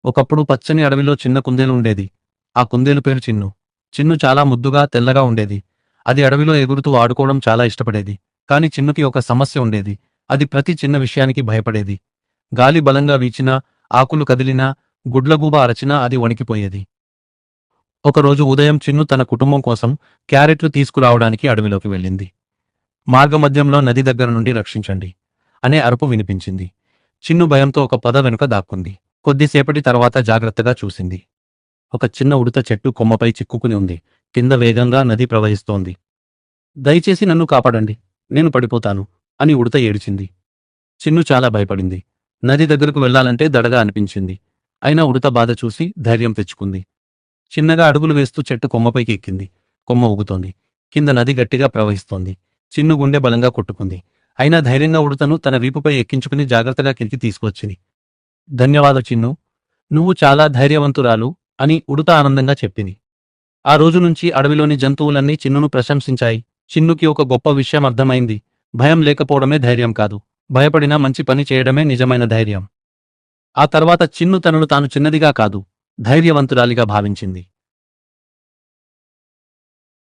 ఒకప్పుడు పచ్చని అడవిలో చిన్న కుందేలు ఉండేది. ఆ కుందేలు పేరు చిన్ను. చిన్ను చాలా ముద్దుగా, తెల్లగా ఉండేది. అది అడవిలో ఎగురుతూ ఆడుకోవడం చాలా ఇష్టపడేది. కాని చిన్నుకి ఒక సమస్య ఉండేది. అది ప్రతి చిన్న విషయానికి భయపడేది. గాలి బలంగా వీచినా, ఆకులు కదిలినా, గుడ్లగూబ అరచినా అది వణికిపోయేది. ఒకరోజు ఉదయం చిన్ను తన కుటుంబం కోసం క్యారెట్లు తీసుకురావడానికి అడవిలోకి వెళ్ళింది. మార్గమధ్యంలో నది దగ్గర నుండి రక్షించండి అనే అరుపు వినిపించింది. చిన్ను భయంతో ఒక పొద వెనుక దాక్కుంది. కొద్దిసేపటి తర్వాత జాగ్రత్తగా చూసింది. ఒక చిన్న ఉడత చెట్టు కొమ్మపై చిక్కుకుని ఉంది. కింద వేగంగా నది ప్రవహిస్తోంది. దయచేసి నన్ను కాపాడండి, నేను పడిపోతాను అని ఉడత ఏడిచింది. చిన్ను చాలా భయపడింది. నది దగ్గరకు వెళ్లాలంటే దడగా అనిపించింది. అయినా ఉడత బాధ చూసి ధైర్యం తెచ్చుకుంది. చిన్నగా అడుగులు వేస్తూ చెట్టు కొమ్మపైకి ఎక్కింది. కొమ్మ ఊగుతోంది. కింద నది గట్టిగా ప్రవహిస్తోంది. చిన్ను గుండె బలంగా కొట్టుకుంది. అయినా ధైర్యంగా ఉడతను తన వీపుపై ఎక్కించుకుని జాగ్రత్తగా కిందికి తీసుకొచ్చింది. ధన్యవాద చిన్ను, నువ్వు చాలా ధైర్యవంతురాలు అని ఉడత ఆనందంగా చెప్పింది. ఆ రోజు నుంచి అడవిలోని జంతువులన్నీ చిన్నును ప్రశంసించాయి. చిన్నుకి ఒక గొప్ప విషయం అర్థమైంది. భయం లేకపోవడమే ధైర్యం కాదు, భయపడినా మంచి పని చేయడమే నిజమైన ధైర్యం. ఆ తర్వాత చిన్ను తనను తాను చిన్నదిగా కాదు, ధైర్యవంతురాలిగా భావించింది.